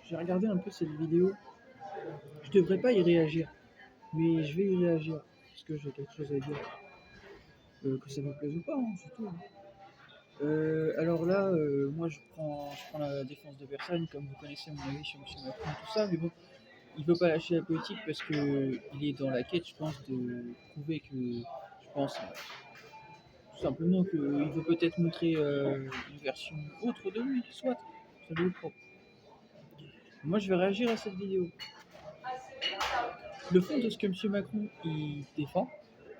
j'ai regardé un peu cette vidéo. Je devrais pas y réagir, mais je vais y réagir parce que j'ai quelque chose à dire. Que ça vous plaise ou pas, hein, surtout. Alors là, moi je prends la défense de personne, comme vous connaissez mon avis sur M. Macron et tout ça, mais bon, il veut pas lâcher la politique parce que il est dans la quête, je pense, de prouver que, je pense, tout simplement qu'il veut peut-être montrer une version autre de lui, soit, ça lui est propre. Moi je vais réagir à cette vidéo. Le fond de ce que M. Macron il défend,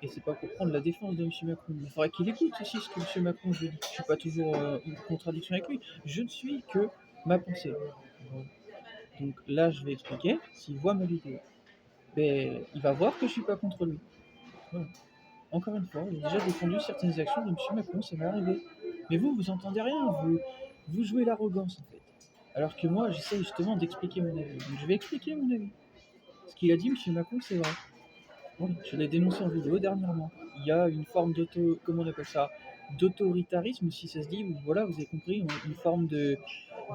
et c'est pas pour prendre la défense de M. Macron, il faudrait qu'il écoute aussi ce que M. Macron je dis. Je suis pas toujours une contradiction avec lui, je ne suis que ma pensée. Voilà. Donc là je vais expliquer, s'il voit ma vidéo, ben, il va voir que je suis pas contre lui. Voilà. Encore une fois, j'ai déjà défendu certaines actions de M. Macron, ça m'est arrivé. Mais vous entendez rien, vous jouez l'arrogance en fait. Alors que moi, j'essaie justement d'expliquer mon avis. Donc je vais expliquer mon avis. Ce qu'il a dit, M. Macron, c'est vrai. Voilà, je l'ai dénoncé en vidéo dernièrement. Il y a une forme comment on appelle ça, d'autoritarisme, si ça se dit. Voilà, vous avez compris, une forme de,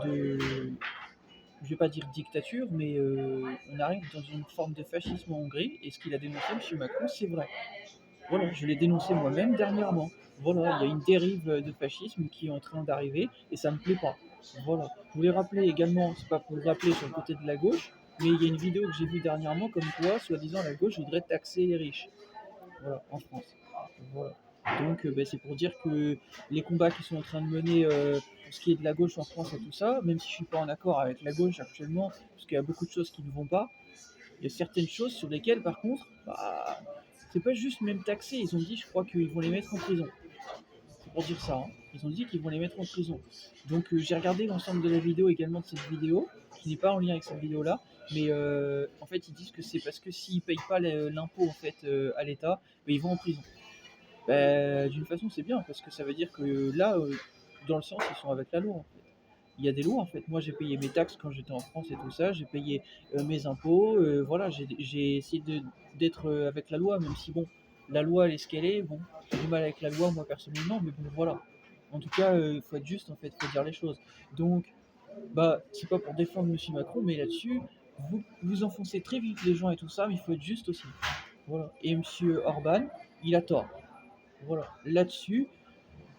je vais pas dire dictature, mais on arrive dans une forme de fascisme en Hongrie. Et ce qu'il a dénoncé, M. Macron, c'est vrai. Voilà, je l'ai dénoncé moi-même dernièrement. Voilà, il y a une dérive de fascisme qui est en train d'arriver et ça me plaît pas. Voilà. Je voulais rappeler également, c'est pas pour le rappeler sur le côté de la gauche, mais il y a une vidéo que j'ai vue dernièrement comme quoi, soi-disant, la gauche voudrait taxer les riches. Voilà, en France. Voilà. Donc c'est pour dire que les combats qui sont en train de mener pour ce qui est de la gauche en France et tout ça, même si je suis pas en accord avec la gauche actuellement, parce qu'il y a beaucoup de choses qui ne vont pas, il y a certaines choses sur lesquelles par contre, bah, c'est pas juste même taxer, ils ont dit je crois qu'ils vont les mettre en prison. C'est pour dire ça, hein. Ils ont dit qu'ils vont les mettre en prison. Donc j'ai regardé l'ensemble de la vidéo également de cette vidéo, qui n'est pas en lien avec cette vidéo là, mais en fait ils disent que c'est parce que s'ils payent pas l'impôt en fait à l'État, bah, ils vont en prison. Bah, d'une façon c'est bien, parce que ça veut dire que là, dans le sens, ils sont avec la loi en fait. Il y a des lois en fait. Moi j'ai payé mes taxes quand j'étais en France et tout ça, j'ai payé mes impôts, voilà, j'ai essayé d'être avec la loi, même si bon, la loi elle est ce qu'elle est, bon, j'ai du mal avec la loi moi personnellement, mais bon voilà. En tout cas, il faut être juste en fait, il faut dire les choses. Donc, bah, c'est pas pour défendre M. Macron, mais là-dessus, vous enfoncez très vite les gens et tout ça, mais il faut être juste aussi. Voilà. Et M. Orban, il a tort. Voilà. Là-dessus,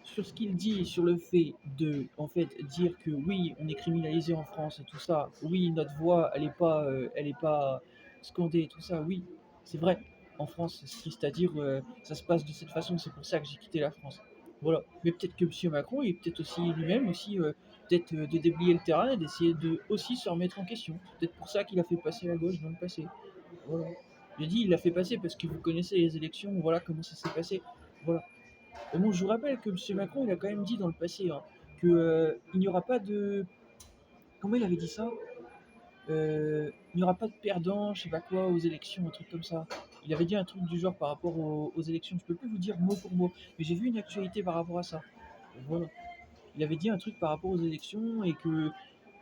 sur ce qu'il dit, sur le fait de, en fait, dire que oui, on est criminalisé en France et tout ça, oui, notre voix, elle est pas scandée et tout ça, oui, c'est vrai. En France, c'est triste à dire, ça se passe de cette façon, c'est pour ça que j'ai quitté la France. Voilà. Mais peut-être que M. Macron, il est peut-être aussi lui-même aussi, peut-être de déblayer le terrain et d'essayer de aussi se remettre en question. Peut-être pour ça qu'il a fait passer la gauche dans le passé. Voilà. J'ai dit, il l'a fait passer parce que vous connaissez les élections, voilà comment ça s'est passé. Voilà. Mais bon, je vous rappelle que M. Macron, il a quand même dit dans le passé hein, que il n'y aura pas de. Comment il avait dit ça Il n'y aura pas de perdant, je sais pas quoi, aux élections, un truc comme ça. Il avait dit un truc du genre par rapport aux élections. Je peux plus vous dire mot pour mot, mais j'ai vu une actualité par rapport à ça. Voilà. Il avait dit un truc par rapport aux élections et que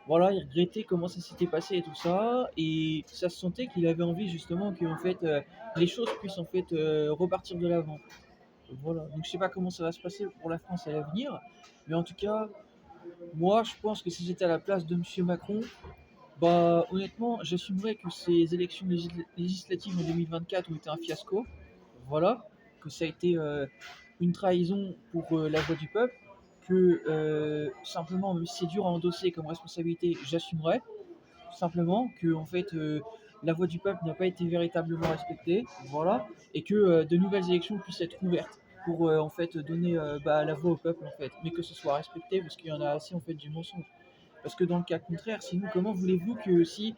voilà, il regrettait comment ça s'était passé et tout ça, et ça se sentait qu'il avait envie justement que en fait les choses puissent en fait repartir de l'avant. Voilà, donc je sais pas comment ça va se passer pour la France à l'avenir, mais en tout cas, moi je pense que si j'étais à la place de M. Macron, bah honnêtement, j'assumerais que ces élections législatives en 2024 ont été un fiasco, voilà, que ça a été une trahison pour la voix du peuple, que simplement, même si c'est dur à endosser comme responsabilité, j'assumerais, simplement que en fait la voix du peuple n'a pas été véritablement respectée, voilà, et que de nouvelles élections puissent être ouvertes pour en fait donner la voix au peuple en fait, mais que ce soit respecté parce qu'il y en a assez en fait du mensonge. Parce que dans le cas contraire, sinon comment voulez-vous que si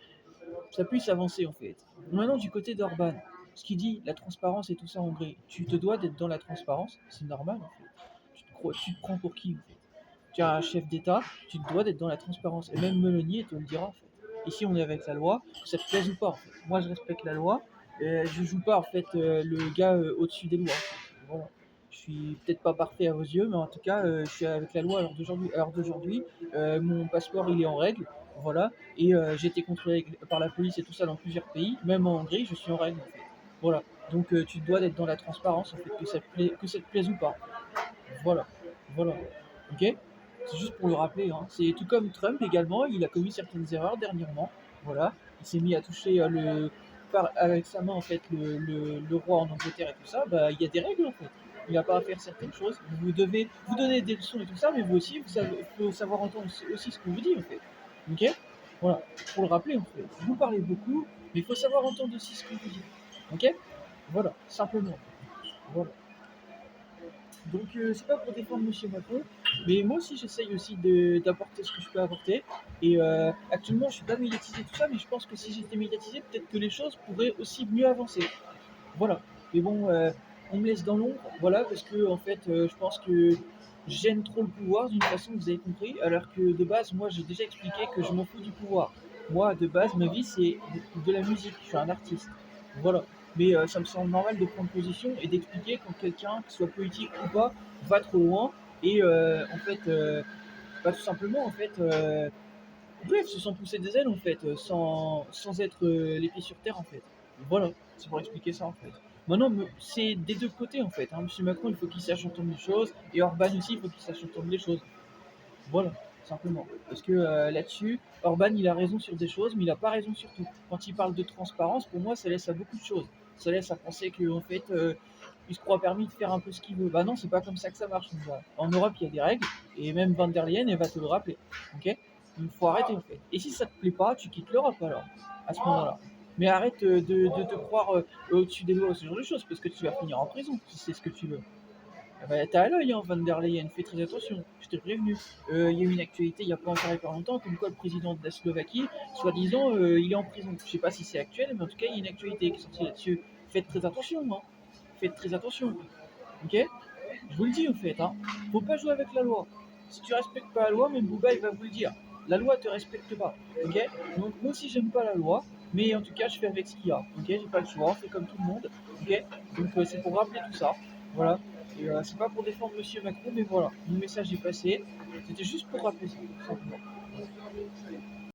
ça puisse avancer en fait. Maintenant du côté d'Orban, ce qu'il dit, la transparence et tout ça en Hongrie, tu te dois d'être dans la transparence, c'est normal en fait. Tu te prends pour qui en fait? Tu es un chef d'État, tu te dois d'être dans la transparence. Et même Meloni te le dira en fait. Ici on est avec la loi, que ça te plaise ou pas en fait. Moi je respecte la loi, je joue pas en fait le gars au-dessus des lois. En fait. Voilà. Je suis peut-être pas parfait à vos yeux, mais en tout cas je suis avec la loi à l'heure d'aujourd'hui. Mon passeport il est en règle, voilà, et j'ai été contrôlé par la police et tout ça dans plusieurs pays, même en Hongrie je suis en règle en fait. Voilà. Donc tu te dois d'être dans la transparence en fait, que ça te plaise ou pas. Voilà. Voilà. Ok. C'est juste pour le rappeler, hein. C'est tout comme Trump également, il a commis certaines erreurs dernièrement. Voilà, il s'est mis à toucher avec sa main en fait le roi en Angleterre et tout ça. Bah, il y a des règles en fait. Il n'a pas à faire certaines choses. Vous devez vous donner des leçons et tout ça, mais vous aussi, faut savoir entendre aussi ce qu'on vous dit en fait. Ok? Voilà, pour le rappeler en fait. Vous parlez beaucoup, mais il faut savoir entendre aussi ce qu'on vous dit. Ok? Voilà, simplement. Voilà. Donc c'est pas pour défendre Monsieur Macron, mais moi aussi j'essaye aussi d'apporter ce que je peux apporter. Et actuellement je suis pas médiatisé tout ça, mais je pense que si j'étais médiatisé, peut-être que les choses pourraient aussi mieux avancer. Voilà. Mais bon, on me laisse dans l'ombre, voilà, parce que en fait je pense que j'aime trop le pouvoir d'une façon, vous avez compris, alors que de base moi j'ai déjà expliqué que je m'en fous du pouvoir. Moi de base ma vie c'est de la musique, je suis un artiste. Voilà. Mais ça me semble normal de prendre position et d'expliquer quand quelqu'un, qu'il soit politique ou pas, va trop loin et en fait, bah, tout simplement en fait, bref, se sont poussés des ailes en fait, sans être les pieds sur terre en fait. Voilà, c'est pour expliquer ça en fait. Maintenant, c'est des deux côtés en fait, hein. Monsieur Macron, il faut qu'il sache entendre les choses et Orban aussi, il faut qu'il sache entendre les choses. Voilà, simplement. Parce que là-dessus, Orban, il a raison sur des choses, mais il n'a pas raison sur tout. Quand il parle de transparence, pour moi, ça laisse à beaucoup de choses. Ça laisse à penser qu'en fait, il se croit permis de faire un peu ce qu'il veut. Bah non, c'est pas comme ça que ça marche. En Europe, il y a des règles, et même Van der Leyen, elle va te le rappeler. Ok? Il faut arrêter en fait. Et si ça te plaît pas, tu quittes l'Europe alors, à ce moment-là. Mais arrête de te croire au-dessus des lois, ce genre de choses, parce que tu vas finir en prison si c'est ce que tu veux. Ah bah, t'as à l'œil, hein, Van der Leyen, fais très attention, je t'ai prévenu. Il y a eu une actualité il n'y a pas encore hyper longtemps, comme quoi le président de la Slovaquie, soi-disant, il est en prison. Je sais pas si c'est actuel, mais en tout cas, il y a une actualité qui est sortie là-dessus. Faites très attention, hein. Faites très attention. Ok? Je vous le dis, en fait, hein. Faut pas jouer avec la loi. Si tu respectes pas la loi, même Bouba, il va vous le dire. La loi te respecte pas. Ok? Donc, moi aussi, j'aime pas la loi, mais en tout cas, je fais avec ce qu'il y a. Ok? J'ai pas le choix, on fait comme tout le monde. Ok? Donc, c'est pour rappeler tout ça. Voilà. Et c'est pas pour défendre Monsieur Macron, mais voilà, mon message est passé. C'était juste pour rappeler ça, tout simplement.